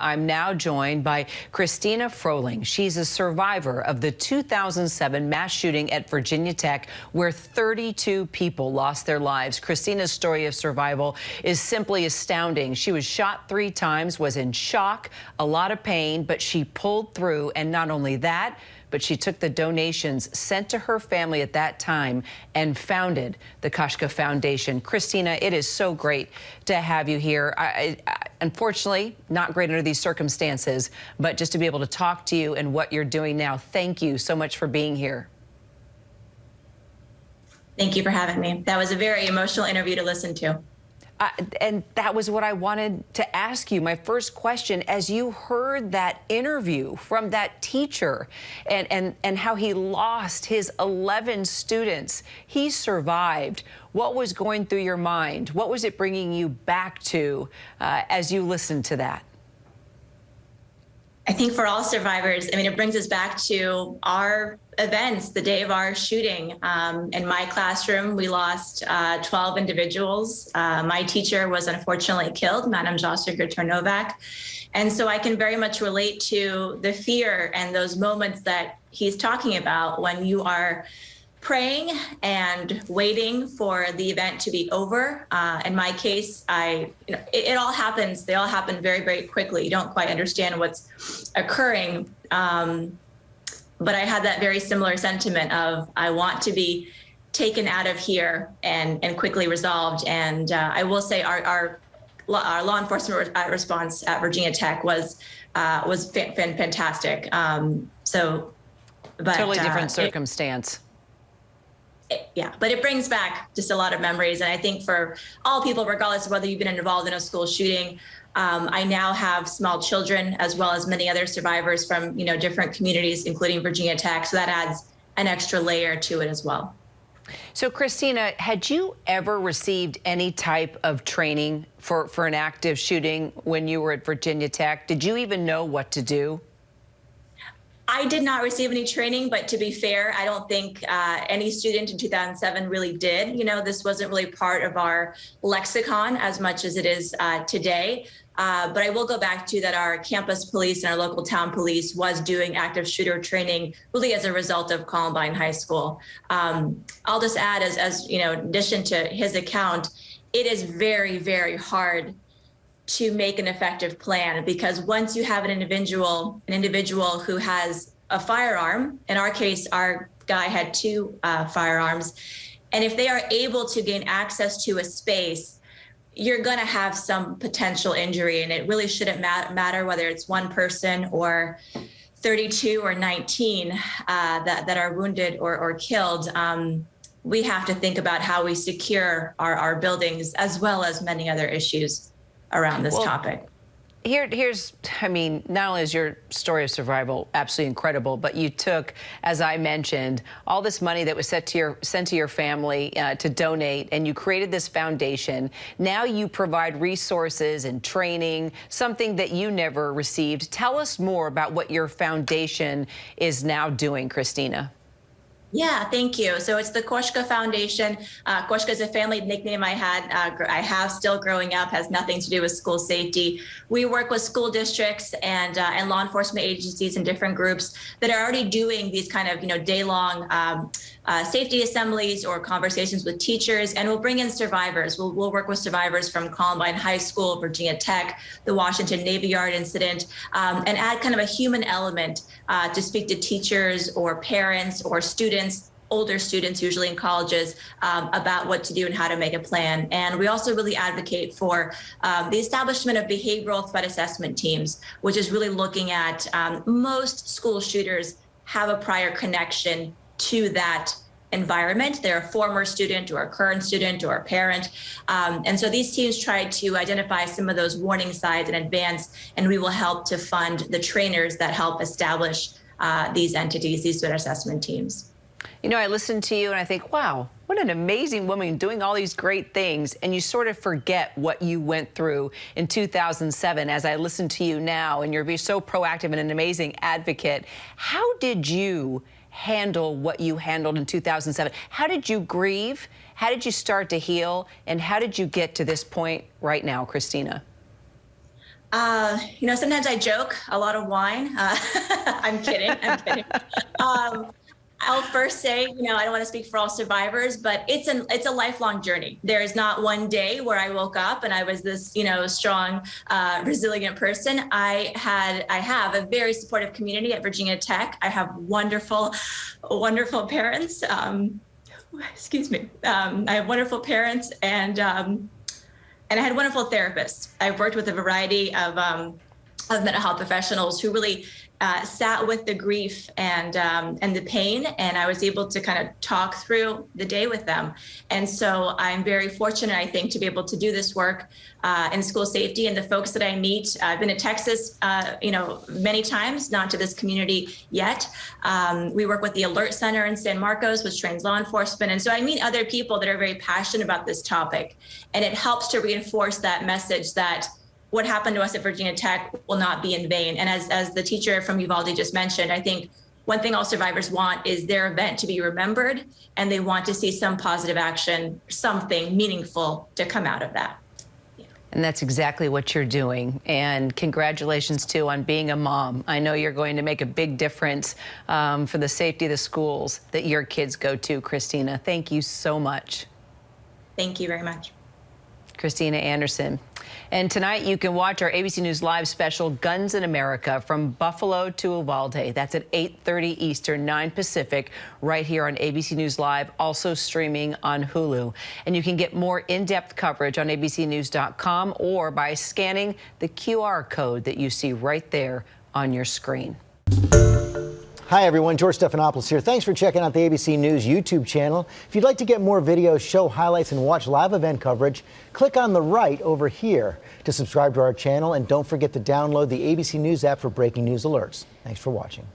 I'm now joined by Kristina Froling. She's a survivor of the 2007 mass shooting at Virginia Tech, where 32 people lost their lives. Kristina's story of survival is simply astounding. She was shot 3 times, was in shock, a lot of pain, but she pulled through. And not only that, but she took the donations sent to her family at that time and founded the Koshka Foundation. Kristina, it is so great to have you here. Unfortunately, not great under these circumstances, but just to be able to talk to you and what you're doing now. Thank you so much for being here. Thank you for having me. That was a very emotional interview to listen to. And that was what I wanted to ask you. My first question, as you heard that interview from that teacher and how he lost his 11 students, he survived. What was going through your mind? What was it bringing you back to as you listened to that? I think for all survivors, I mean, it brings us back to our events, the day of our shooting. In my classroom, we lost 12 individuals. My teacher was unfortunately killed, Madam Novak. And so I can very much relate to the fear and those moments that he's talking about when you are praying and waiting for the event to be over. In my case, it all happens. They all happen very, very quickly. You don't quite understand what's occurring. But I had that very similar sentiment of, I want to be taken out of here and quickly resolved. And I will say our law enforcement response at Virginia Tech was fantastic. Totally different circumstance. Yeah, but it brings back just a lot of memories. And I think for all people, regardless of whether you've been involved in a school shooting, I now have small children as well as many other survivors from, different communities, including Virginia Tech. So that adds an extra layer to it as well. So, Kristina, had you ever received any type of training for an active shooting when you were at Virginia Tech? Did you even know what to do? I did not receive any training, but to be fair, I don't think any student in 2007 really did. This wasn't really part of our lexicon as much as it is today. But I will go back to that our campus police and our local town police was doing active shooter training really as a result of Columbine High School. I'll just add, as in addition to his account, it is very, very hard to make an effective plan, because once you have an individual who has a firearm, in our case, our guy had 2 firearms, and if they are able to gain access to a space, you're going to have some potential injury. And it really shouldn't matter whether it's one person or 32 or 19 that are wounded or killed. We have to think about how we secure our buildings, as well as many other issues around this topic. Here's, not only is your story of survival absolutely incredible, but you took, as I mentioned, all this money that was sent to your family to donate, and you created this foundation. Now you provide resources and training, something that you never received. Tell us more about what your foundation is now doing, Kristina. Yeah, thank you. So it's the Koshka Foundation. Koshka is a family nickname I have still growing up, has nothing to do with school safety. We work with school districts and law enforcement agencies and different groups that are already doing these kind of, day-long safety assemblies or conversations with teachers, and we'll bring in survivors. We'll work with survivors from Columbine High School, Virginia Tech, the Washington Navy Yard incident, and add kind of a human element to speak to teachers or parents or students, older students, usually in colleges, about what to do and how to make a plan. And we also really advocate for the establishment of behavioral threat assessment teams, which is really looking at most school shooters have a prior connection to that environment. They're a former student or a current student or a parent. And so these teams try to identify some of those warning signs in advance, and we will help to fund the trainers that help establish these entities, these threat assessment teams. I listen to you and I think, wow, what an amazing woman doing all these great things. And you sort of forget what you went through in 2007 as I listen to you now, and you're being so proactive and an amazing advocate. How did you handle what you handled in 2007? How did you grieve? How did you start to heal? And how did you get to this point right now, Kristina? Sometimes I joke, a lot of wine. I'm kidding. I'm kidding. I'll first say, I don't want to speak for all survivors, but it's a lifelong journey. There is not one day where I woke up and I was this, strong, resilient person. I have a very supportive community at Virginia Tech. I have wonderful, wonderful parents. Excuse me. I have wonderful parents and I had wonderful therapists. I've worked with a variety of mental health professionals who really sat with the grief and the pain, and I was able to kind of talk through the day with them. And so I'm very fortunate, I think, to be able to do this work in school safety. And the folks that I meet, I've been to Texas, many times, not to this community yet. We work with the Alert Center in San Marcos, which trains law enforcement. And so I meet other people that are very passionate about this topic. And it helps to reinforce that message that what happened to us at Virginia Tech will not be in vain. And as the teacher from Uvalde just mentioned, I think one thing all survivors want is their event to be remembered, and they want to see some positive action, something meaningful to come out of that. And that's exactly what you're doing. And congratulations, too, on being a mom. I know you're going to make a big difference for the safety of the schools that your kids go to, Kristina. Thank you so much. Thank you very much. Kristina Anderson. And tonight you can watch our ABC News Live special, Guns in America, from Buffalo to Uvalde. That's at 8:30 Eastern, 9 Pacific, right here on ABC News Live, also streaming on Hulu. And you can get more in-depth coverage on abcnews.com or by scanning the QR code that you see right there on your screen. Hi everyone, George Stephanopoulos here. Thanks for checking out the ABC News YouTube channel. If you'd like to get more videos, show highlights, and watch live event coverage, click on the right over here to subscribe to our channel, and don't forget to download the ABC News app for breaking news alerts. Thanks for watching.